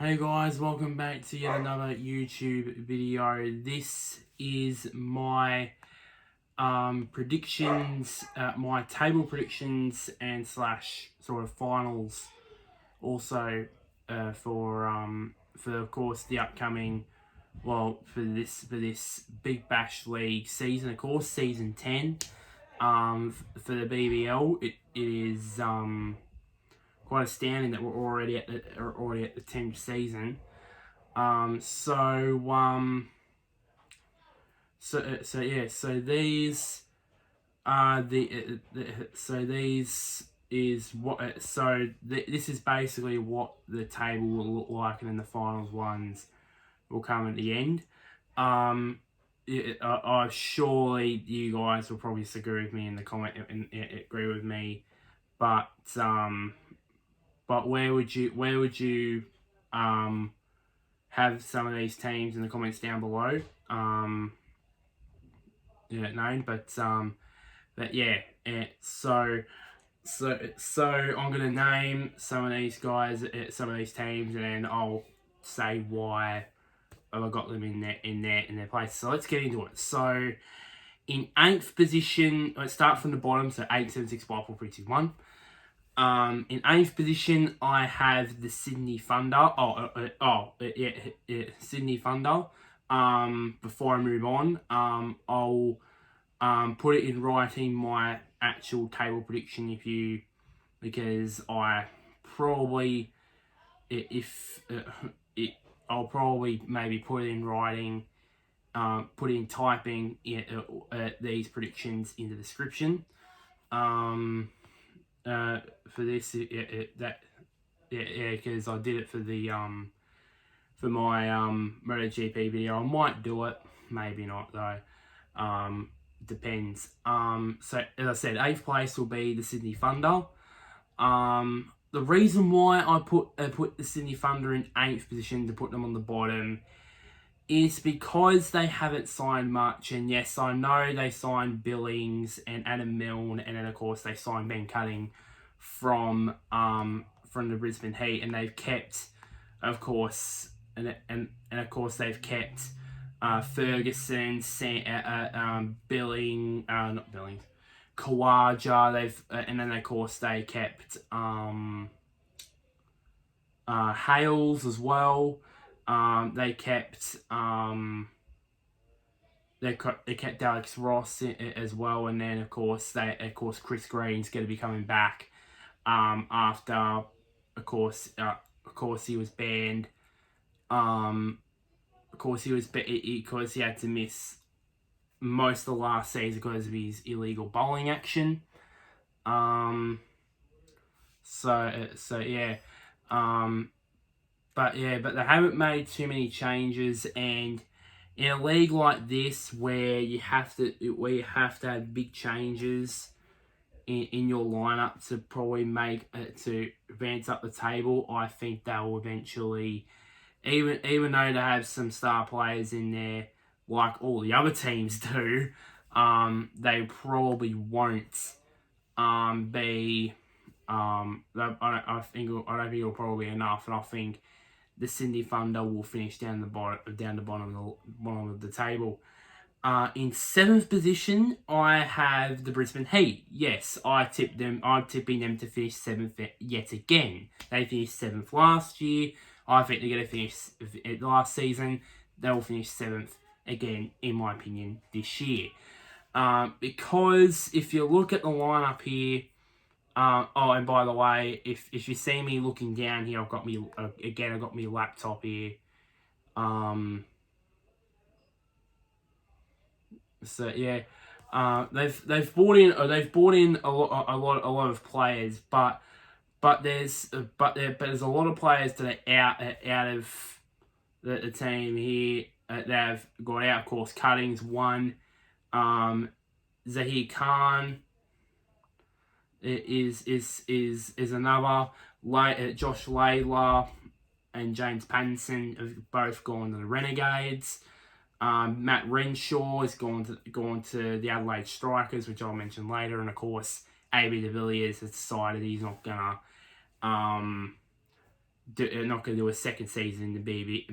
Hey guys, welcome back to yet another YouTube video. This is my predictions, my table predictions and slash sort of finals. Also for of course the upcoming for this Big Bash League season, of course season 10. For the BBL, it is quite astounding that we're already at the 10th season. So these are this is basically what the table will look like, and then the finals ones will come at the end. Surely you guys will probably disagree with me in the comment and agree with me, but where would you have some of these teams in the comments down below? But yeah, so I'm gonna name some of these guys, some of these teams, and then I'll say why I got them in their place. So let's get into it. So in 8th position, let's start from the bottom. So 8, 7, 6, 5, 4, 3, 2, 1. In 8th position, I have the Sydney Thunder. Sydney Thunder. Before I move on, I'll put it in writing my actual table prediction because I probably I'll probably maybe put it in writing, put in typing these predictions in the description. For this, because I did it for the for my MotoGP video. I might do it, maybe not though. Depends. So as I said, 8th place will be the Sydney Thunder. The reason why I put the Sydney Thunder in 8th position to put them on the bottom is because they haven't signed much. And yes, I know they signed Billings and Adam Milne, and then of course they signed Ben Cutting from the Brisbane Heat, and they've kept, of course, and of course they've kept Ferguson, not Billings, Kawaja. And then of course they kept Hales as well. They kept Alex Ross as well, and then of course Chris Green's going to be coming back after of course he was banned. Because he had to miss most of the last season because of his illegal bowling action. But they haven't made too many changes, and in a league like this where you have to have big changes in your lineup to probably to advance up the table, I think they will eventually, even though they have some star players in there like all the other teams do, they probably won't be. I don't think it'll probably be enough, and I think the Sydney Thunder will finish down the bottom of the table. In 7th position, I have the Brisbane Heat. Yes, I'm tipping them to finish 7th yet again. They finished 7th last year. I think they're going to finish last season. They will finish 7th again, in my opinion, this year. Because if you look at the lineup here, and by the way, if you see me looking down here, I've got me laptop here. They've brought in a lot of players, but there's a lot of players that are out of the team here. They've got out, of course. Cuttings one, Zahir Khan is another. Josh Layla and James Pattinson have both gone to the Renegades. Matt Renshaw is going to the Adelaide Strikers, which I'll mention later, and of course AB de Villiers has decided he's not gonna not going to do a second season in the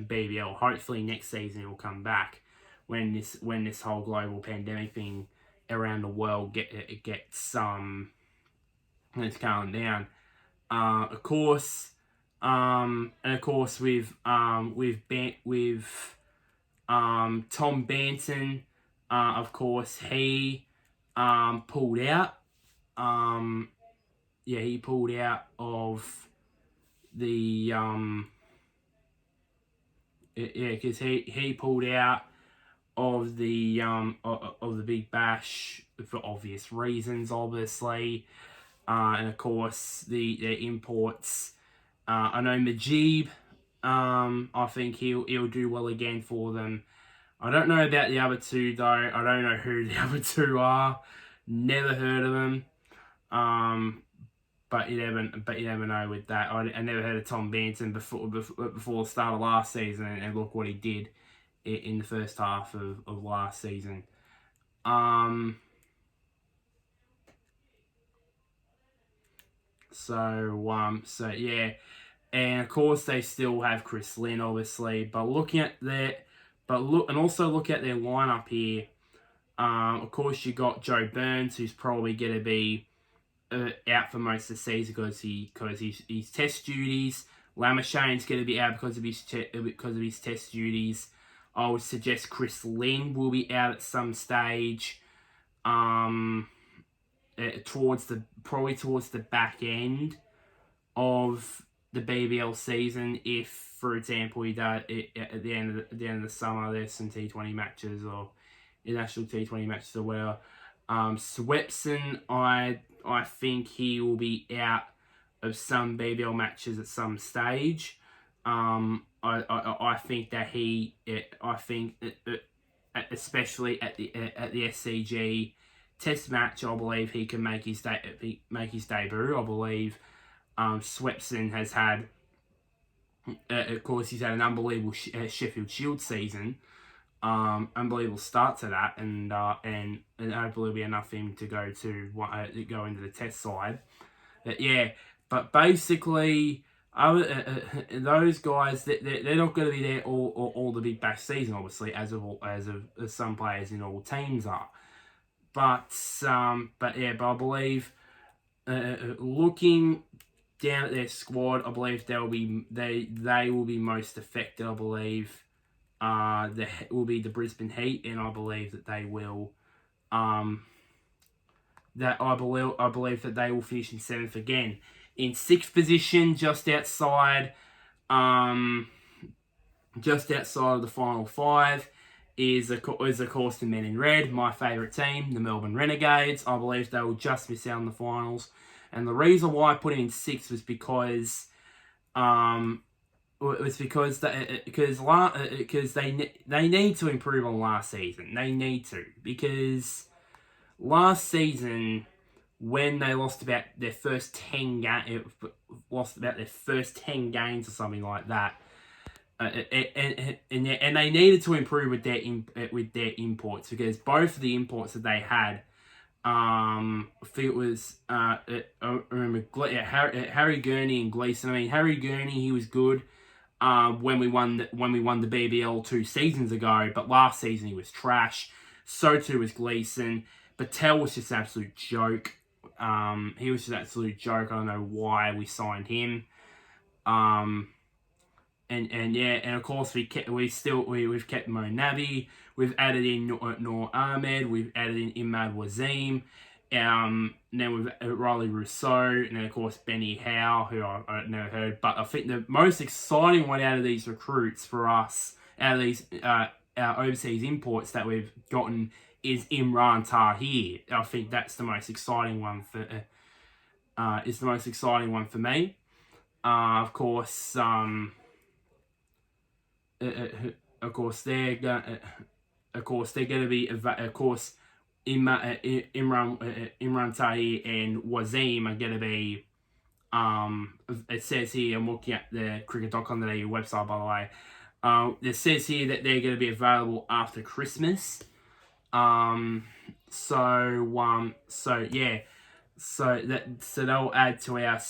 BBL. Hopefully next season he'll come back when this whole global pandemic thing around the world gets it's calmed down. Of course, and of course with Tom Banton, of course he pulled out. He pulled out of the because he pulled out of the Big Bash for obvious reasons, obviously, and of course the imports. I know Majib. I think he'll do well again for them. I don't know about the other two though. I don't know who the other two are. Never heard of them. But you never know with that. I never heard of Tom Banton before the start of last season, and look what he did in the first half of last season. So yeah, and of course they still have Chris Lynn, obviously. But looking at also look at their lineup here. Of course you got Joe Burns, who's probably going to be out for most of the season because his test duties. Lamashane's going to be out because of his test duties. I would suggest Chris Lynn will be out at some stage. Towards the back end of the BBL season, if, for example, he does at the end of the summer, there's some T20 matches or international T20 matches or whatever. Swepson, I think he will be out of some BBL matches at some stage. I think that especially at the SCG Test match, I believe he can make his debut. I believe Swepson has had, of course, he's had an unbelievable Sheffield Shield season. Unbelievable start to that, and hopefully will be enough for him to go into the test side. But basically, those guys they're not going to be there all the Big Bash season, obviously, as some players in all teams are. But I believe looking down at their squad, I believe they will be most affected. I believe will be the Brisbane Heat, and I believe that they will. I believe that they will finish in 7th again. In 6th position, just outside of the final 5, is of course the men in red, my favourite team, the Melbourne Renegades. I believe they will just miss out on the finals, and the reason why I put it in 6th was because they need to improve on last season. They need to, because last season, when they lost about their first 10 games or something like that, and they needed to improve with their imports, because both of the imports that they had, I think it was I remember Harry Gurney and Gleeson. I mean, Harry Gurney, he was good when we won the BBL 2 seasons ago, but last season he was trash. So too was Gleeson. Patel was just an absolute joke. He was just an absolute joke. I don't know why we signed him. And of course we've kept Mo Nabi. We've added in Noor Ahmed. We've added in Imad Wazim. Then we've Riley Rousseau, and then of course Benny Howe, who I've never heard. But I think the most exciting one out of these recruits for us, out of these our overseas imports that we've gotten, is Imran Tahir. I think that's the most exciting one for me. Of course, they're going to be, of course, Imran Tahir and Wazim are going to be. It says here, I'm looking at the cricket.com.au website, by the way. It says here that they're going to be available after Christmas. So they'll add to our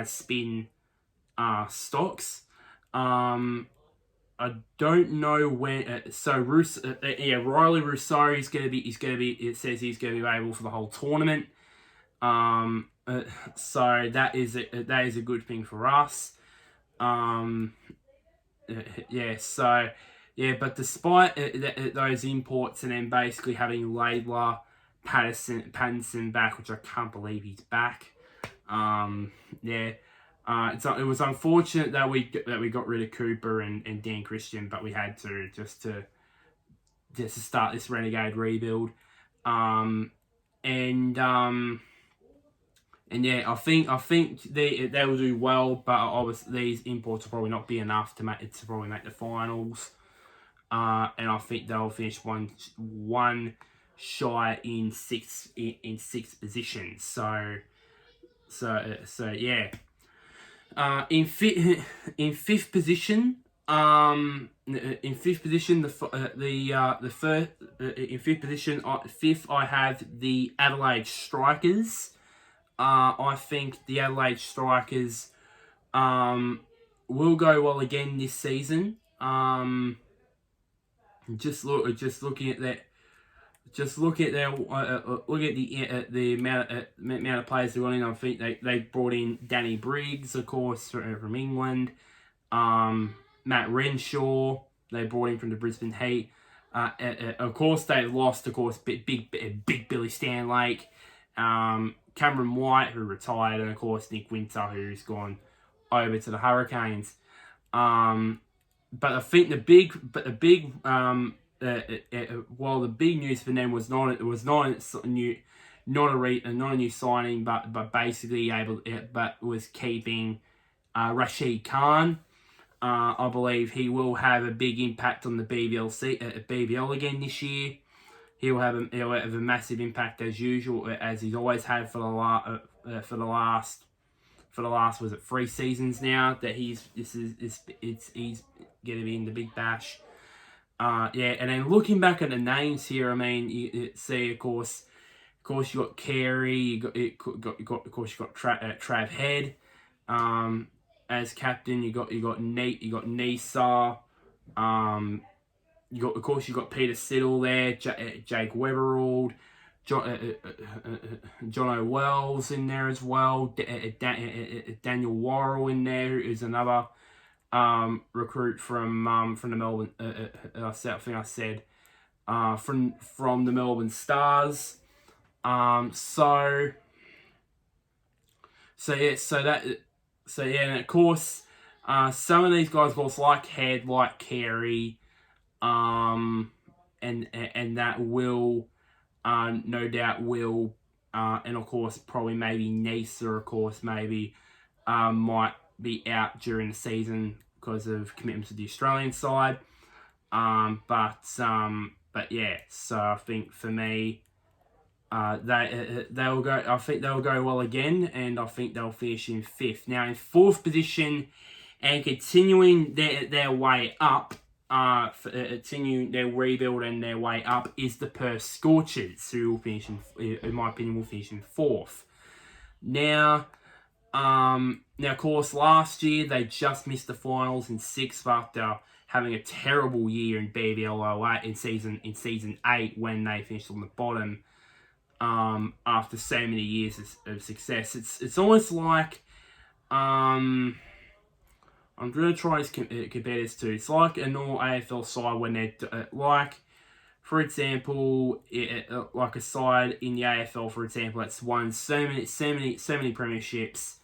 spin stocks. I don't know when. Riley Rousseau is going to be. It says he's going to be available for the whole tournament. So that is a good thing for us. But despite those imports and then basically having Laidlaw, Pattinson back, which I can't believe he's back. It was unfortunate that we got rid of Cooper and Dan Christian, but we had to just to start this Renegade rebuild. I think they will do well, but obviously these imports will probably not be enough to make the finals. And I think they'll finish one shy in sixth position. So yeah. In fifth position, fifth I have the Adelaide Strikers. I think the Adelaide Strikers will go well again this season. Looking at the amount of players they got in. I think they brought in Danny Briggs, of course, from England. Matt Renshaw, they brought in from the Brisbane Heat. Of course, they lost, of course, big Billy Stanlake, Cameron White, who retired, and of course Nick Winter, who's gone over to the Hurricanes. But I think the big news for them was not a new signing, but basically was keeping Rashid Khan. I believe he will have a big impact on the BBL again this year. He'll have a massive impact as usual, as he's always had for the last was it 3 seasons now that he's going to be in the Big Bash. And then looking back at the names here, I mean, you see, of course, you got Carey, you got Trav Head, as captain. You got Nisa, you got Peter Siddle there, Jake Weberald, Jono Wells in there as well, Daniel Worrell in there, who's another recruit from the Melbourne. I think I said from the Melbourne Stars. And of course, some of these guys, of course, like Head, like Carey, and that will, no doubt will, and of course, probably maybe Nisa, of course, maybe might be out during the season because of commitments to the Australian side. But yeah, so I think for me, they will go. I think they'll go well again, and I think they'll finish in 5th. Now in 4th position, and continuing their way up, continuing their rebuild and their way up, is the Perth Scorchers, who will finish in my opinion, will finish in 4th. Now, of course, last year they just missed the finals in 6th after having a terrible year in BBL 08 in season 8 when they finished on the bottom. After so many years of success, it's almost like I'm going to try to compare this to. It's like a normal AFL side when they're like, for example, like a side in the AFL, for example, that's won so many premierships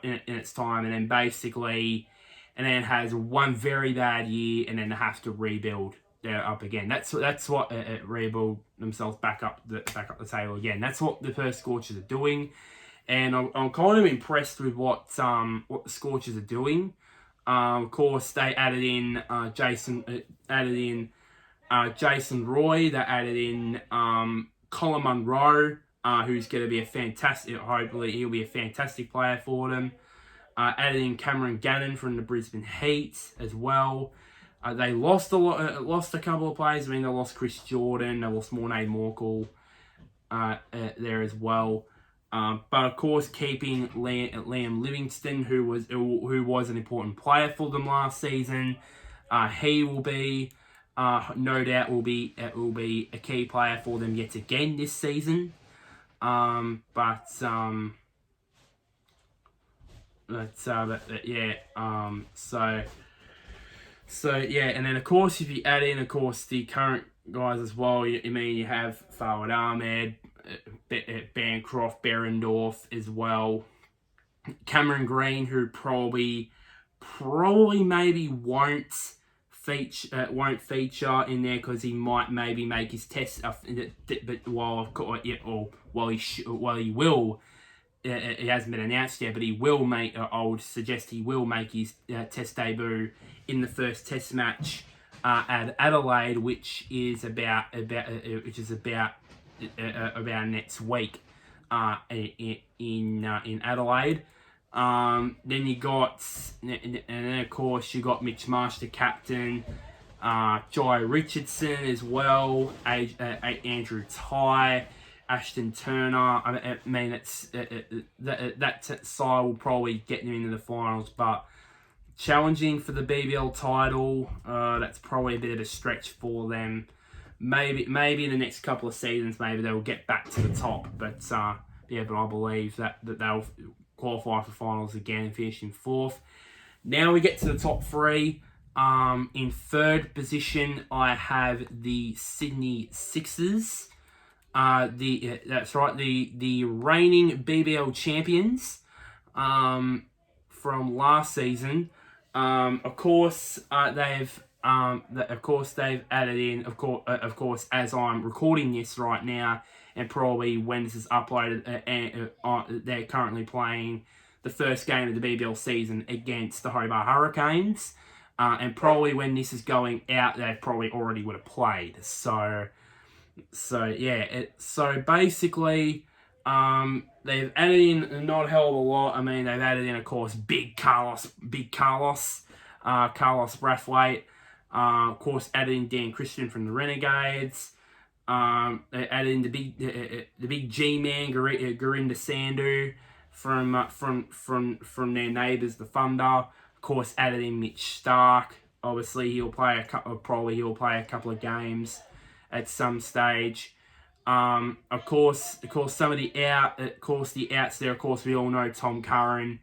in its time, and then basically, and then has one very bad year, and then they have to rebuild. They're up again. That's what rebuild themselves back up the table again. That's what the Perth Scorchers are doing, and I'm kind of impressed with what the Scorchers are doing. Of course, they added in Jason Roy. They added in Colin Munro, who's going to be a fantastic. Hopefully, he'll be a fantastic player for them. Added in Cameron Gannon from the Brisbane Heat as well. They lost a couple of players. I mean, they lost Chris Jordan. They lost Mornay Morkel there as well. But of course, keeping Liam Livingston, who was an important player for them last season, he will be no doubt will be a key player for them yet again this season. But yeah. So yeah, and then of course if you add in of course the current guys as well, you have Fawad Ahmed, Bancroft, Berendorf as well, Cameron Green, who probably maybe won't feature in there because he might maybe make his test, but while he will. It hasn't been announced yet, but he will make. I would suggest he will make his test debut in the first test match at Adelaide, which is about next week in Adelaide. Then you got, and then of course you got Mitch Marsh, the captain, Jai Richardson as well, Andrew Ty, Ashton Turner. I mean, that side will probably get them into the finals, but challenging for the BBL title, that's probably a bit of a stretch for them. Maybe in the next couple of seasons, maybe they'll get back to the top. But but I believe that they'll qualify for finals again and finish in fourth. Now we get to the top three. In third position, I have the Sydney Sixers. That's right, the reigning BBL champions from last season. Of course, they've added in, of course, as I'm recording this right now, and probably when this is uploaded, they're currently playing the first game of the BBL season against the Hobart Hurricanes, and probably when this is going out, they probably already would have played. So yeah, so basically, they've added in not a hell of a lot. I mean, they've added in, of course, Big Carlos Brathwaite. Of course, added in Dan Christian from the Renegades. They added in the big G-man, Gurinder Sandhu from their neighbours, the Thunder. Of course, added in Mitch Stark. Obviously, he'll play a couple of games at some stage. Of course, some of the outs there. Of course, we all know Tom Curran.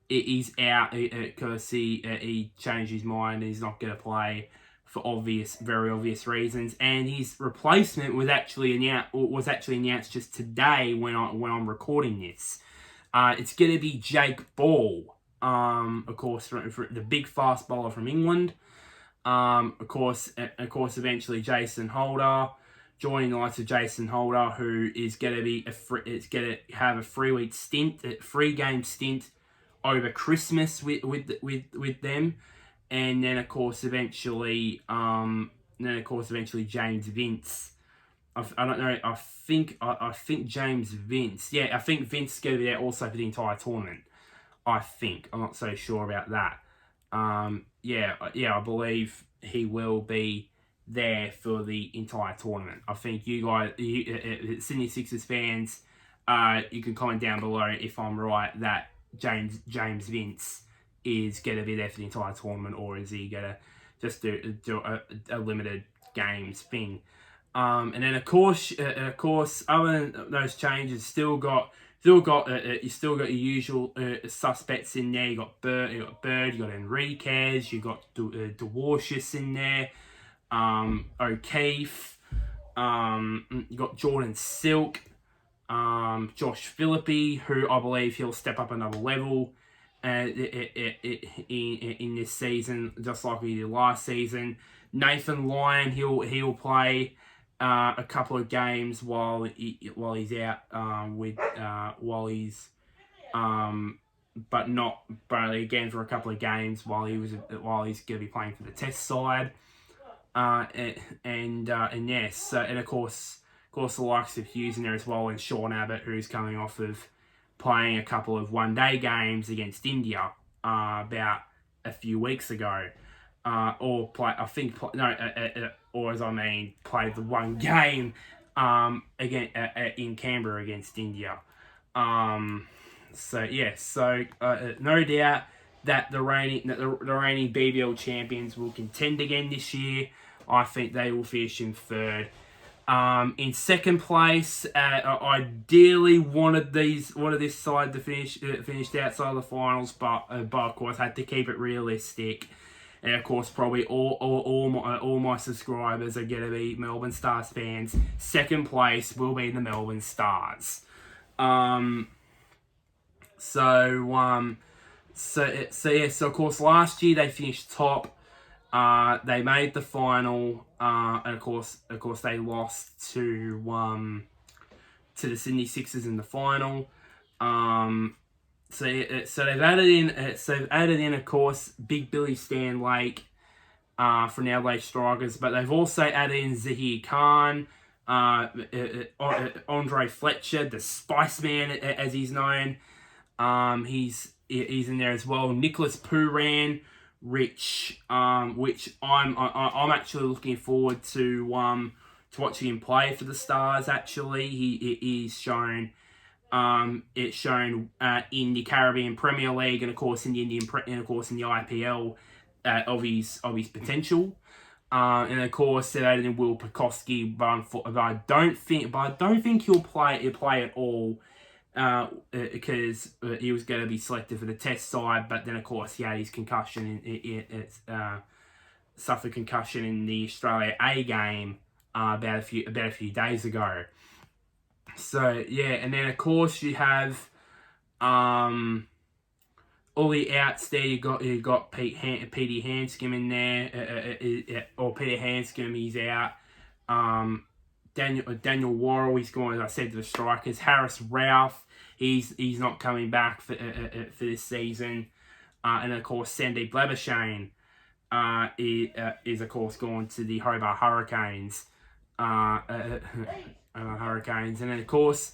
He's out because he changed his mind. He's not going to play for very obvious reasons. And his replacement was actually announced just today when I'm recording this. It's going to be Jake Ball. Of course, for the big fast bowler from England. Of course, eventually Jason Holder, joining the likes of Jason Holder, who is going to have a 3 game stint over Christmas with them, and then of course eventually James Vince. I don't know. I think James Vince. Yeah, I think Vince is going to be there also for the entire tournament. I'm not so sure about that. I believe he will be there for the entire tournament. I think you guys, Sydney Sixers fans, you can comment down below if I'm right that James Vince is going to be there for the entire tournament, or is he going to just do a limited games thing. And then of course, other than those changes, you still got your usual suspects in there. You got Bird, you got Enriquez, you got Dwarshus in there, O'Keefe, you got Jordan Silk, Josh Philippi, who I believe he'll step up another level in this season, just like we did last season. Nathan Lyon, he'll play a couple of games while he's out but again for a couple of games while he's going to be playing for the test side, and yes, and of course the likes of Hughes in there as well, and Sean Abbott, who's coming off of playing a couple of one-day games against India about a few weeks ago. Played the one game again in Canberra against India. So yeah, no doubt that the reigning BBL champions will contend again this year. I think they will finish in third. In second place, I ideally wanted this side to finish outside of the finals, but of course had to keep it realistic. And of course, probably all my subscribers are going to be Melbourne Stars fans. Second place will be the Melbourne Stars. So of course last year they finished top. They made the final, and of course they lost to the Sydney Sixers in the final. So they've added in of course Big Billy Stan Lake from the Adelaide Strikers, but they've also added in Zahir Khan, Andre Fletcher, the Spice Man as he's known. He's in there as well. Nicholas Pooran, which I'm actually looking forward to watching him play for the Stars. Actually, he's shown it's shown in the Caribbean Premier League and of course in the in the IPL of his potential. And of course, they added in Will Pekoski, but I don't think he'll play at all. Because he was going to be selected for the Test side, but then of course he had his concussion. Suffered concussion in the Australia A game about a few days ago. So yeah, and then of course you have all the outs there. You got Petey Hanscom in there, or Peter Hanscom, he's out. Daniel Worrell, he's going, as I said, to the Strikers. Harris Ralph, he's not coming back for this season. And of course, Sandeep Labuschagne is of course going to the Hobart Hurricanes. Hurricanes, and then of course,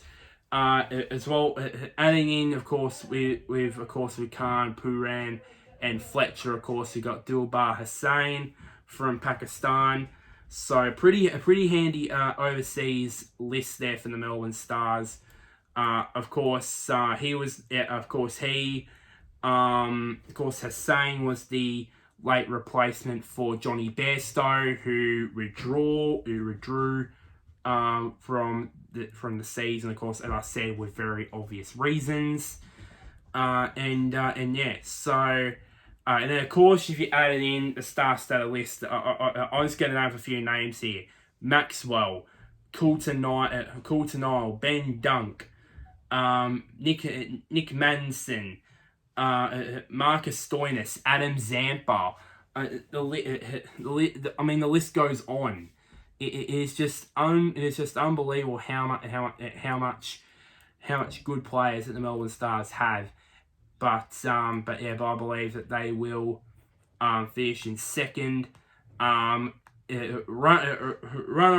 as well, adding in of course with Khan, Pooran, and Fletcher. Of course, you got Dilbar Hussain from Pakistan. So a pretty handy overseas list there for the Melbourne Stars. Of course, Hussain was the late replacement for Johnny Bairstow, who withdrew from the season. Of course, as I said, with very obvious reasons. And then, of course, if you added in the star-studded list, I'm just going to name a few names here. Maxwell, Coulter-Nile, Ben Dunk, Nick Manson, Marcus Stoinis, Adam Zampa. The list goes on. It is just unbelievable how much good players that the Melbourne Stars have. But I believe that they will finish in second. Runner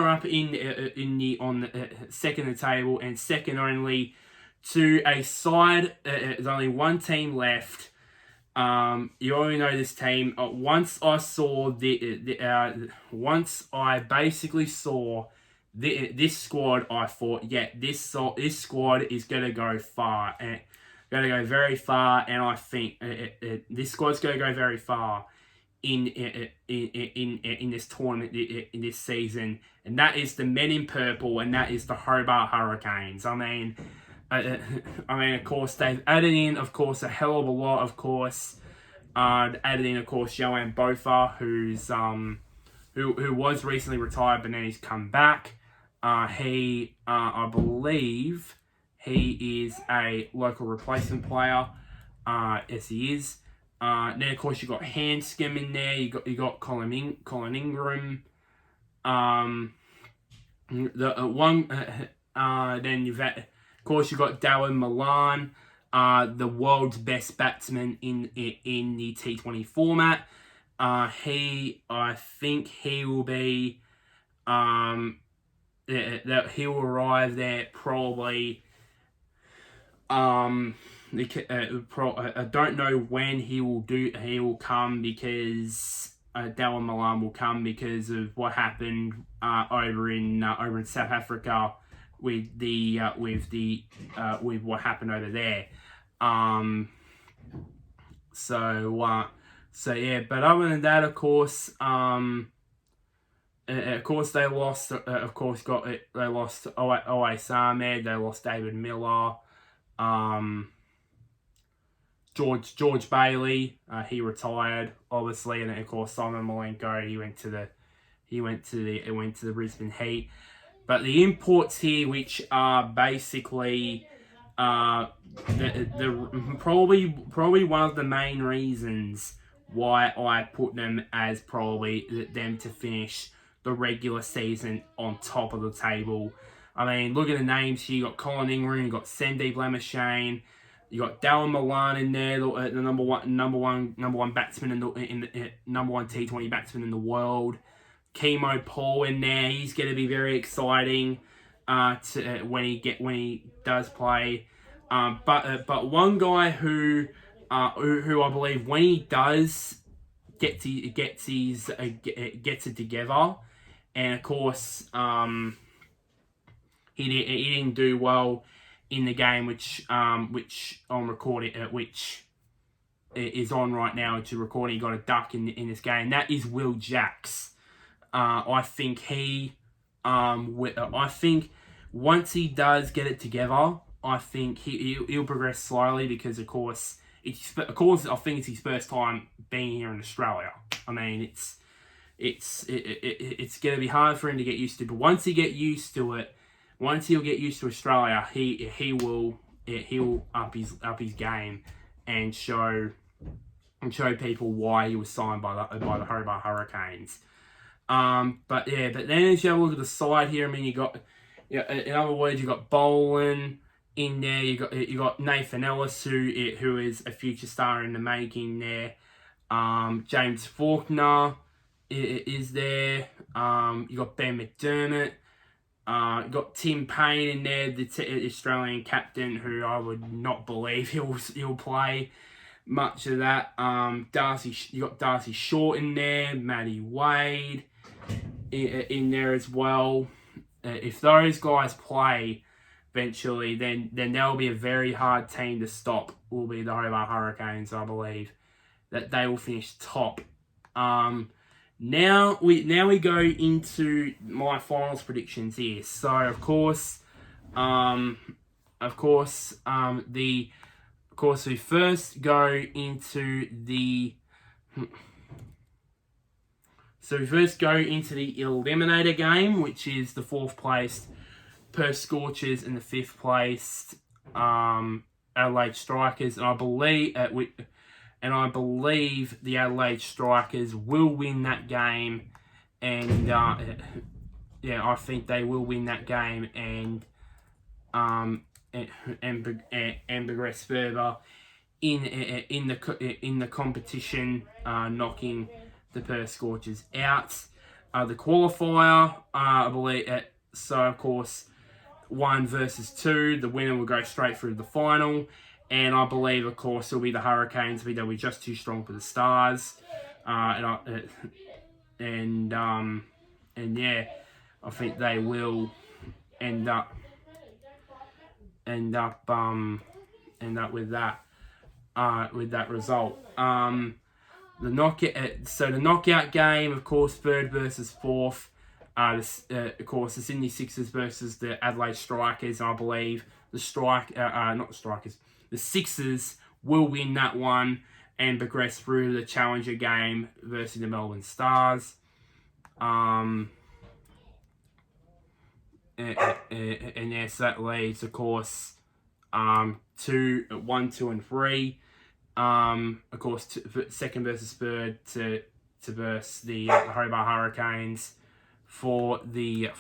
up on the second of the table, and second only to a side. There's only one team left. You already know this team. Once I basically saw this squad, I thought, yeah, this squad is gonna go far and gonna go very far, and I think this squad's gonna go very far in this tournament in this season, and that is the men in purple, and that is the Hobart Hurricanes. I mean, of course, they've added in, of course, a hell of a lot. Of course, added in, of course, Joanne Bofa, who was recently retired, but now he's come back. I believe he is a local replacement player. Yes, he is. Then of course you got Hanscom in there. You got Colin Ingram. Then you've had, of course, you got Darren Milan, the world's best batsman in the T20 format. I think he will be. That he will arrive there probably. I don't know when he will come, because Dallin Milan will come because of what happened over in South Africa with what happened over there. So yeah, but other than that, of course, they lost. They lost O.A. Ahmed. They lost David Miller. George Bailey, he retired obviously, and of course Simon Malenko, he went to the Brisbane Heat. But the imports here, which are basically probably one of the main reasons why I put them as probably them to finish the regular season on top of the table. I mean, look at the names here. You got Colin Ingram, you got Sandeep Lamashane, you got Dallin Milan in there, the number one batsman in the number one T20 batsman in the world. Chemo Paul in there. He's going to be very exciting when he does play. But one guy who I believe when he does gets it together, and of course he didn't do well in the game which I'm recording, which is on right now to recording. He got a duck in this game. That is Will Jacks. I think once he does get it together, I think he'll progress slowly because of course I think it's his first time being here in Australia. I mean it's going to be hard for him to get used to, but once he'll get used to Australia, he'll up his game and show people why he was signed by the Hobart Hurricanes. But then as you have a look at the side here, I mean, in other words, you got Boland in there. You got Nathan Ellis, who is a future star in the making there. James Faulkner is there. You got Ben McDermott. You got Tim Payne in there, the Australian captain, who I would not believe he'll play much of that. You got Darcy Short in there, Matty Wade in there as well. If those guys play eventually, then they'll be a very hard team to stop. Will be the Hobart Hurricanes, I believe, that they will finish top. Now we go into my finals predictions here. So of course we first go into the Eliminator game, which is the 4th placed Perth Scorchers and the 5th placed Adelaide Strikers, and I believe the Adelaide Strikers will win that game, and I think they will win that game and progress further in the competition, knocking the Perth Scorchers out. The qualifier, I believe. So of course, 1 versus 2, the winner will go straight through the final. And I believe, of course, it'll be the Hurricanes. They'll be just too strong for the Stars. I think they will end up with that result. The knockout game, of course, 3rd versus 4th. Of course, the Sydney Sixers versus the Adelaide Strikers. And I believe the Sixers will win that one and progress through the Challenger game versus the Melbourne Stars. And yes, that leaves, of course, 1, 2, and 3. Of course, 2nd versus 3rd to versus the Hobart Hurricanes for the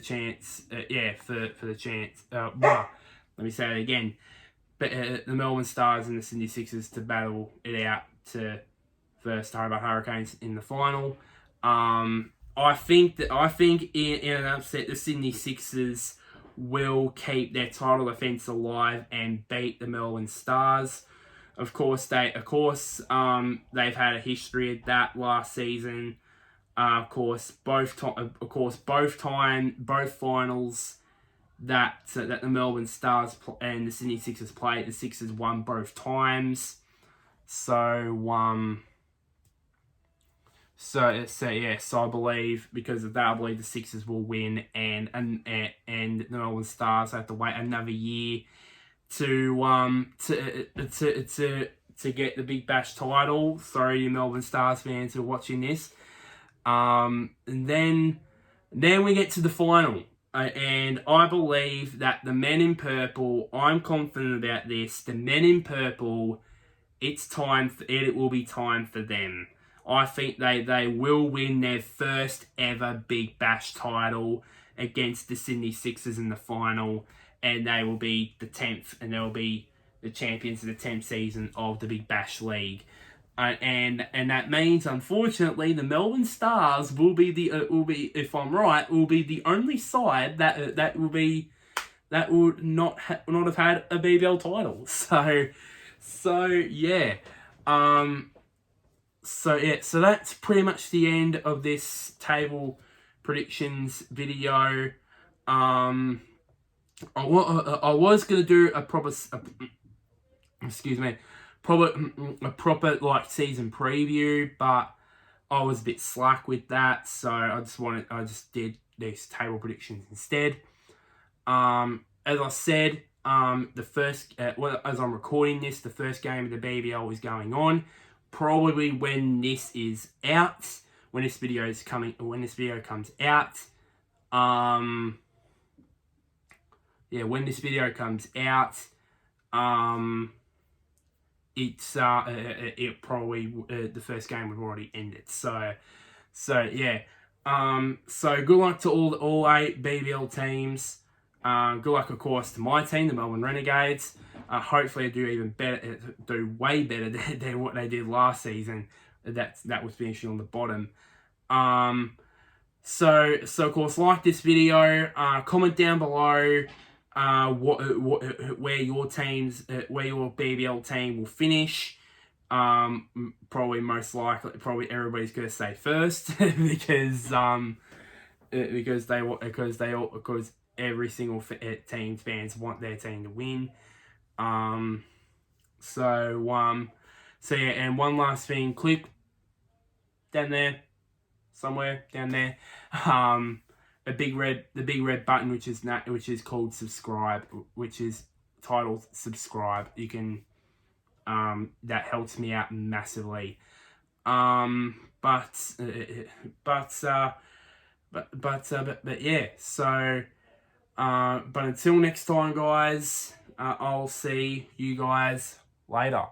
chance. Let me say it again. But the Melbourne Stars and the Sydney Sixers to battle it out to versus the Hobart Hurricanes in the final. I think in an upset, the Sydney Sixers will keep their title defence alive and beat the Melbourne Stars. Of course, they've had a history of that last season. Both finals that the Melbourne Stars and the Sydney Sixers played, the Sixers won both times. So I believe because of that, I believe the Sixers will win, and the Melbourne Stars have to wait another year to get the Big Bash title. Sorry, you Melbourne Stars fans who are watching this. And then we get to the final. And I believe that the men in purple, I'm confident about this, the men in purple, it will be time for them. I think they will win their first ever Big Bash title against the Sydney Sixers in the final, and they will be the 10th, and they'll be the champions of the 10th season of the Big Bash League. And that means, unfortunately, the Melbourne Stars will be if I'm right, will be the only side that would not have had a BBL title. So that's pretty much the end of this table predictions video. I was gonna do a proper like season preview, but I was a bit slack with that, so I just did these table predictions instead. As I said, as I'm recording this, the first game of the BBL is going on. Probably when this is out, when this video comes out, when this video comes out, it probably the first game would have already ended. So good luck to all 8 BBL teams. Good luck, of course, to my team, the Melbourne Renegades. Hopefully, I do way better than what they did last season. That was finishing on the bottom. So of course, like this video. Comment down below where your BBL team will finish. Probably everybody's gonna say first because every single team's fans want their team to win. And one last thing, click down there, somewhere down there, the big red button, which is called subscribe, which is titled subscribe. You can, that helps me out massively. But until next time, guys, I'll see you guys later.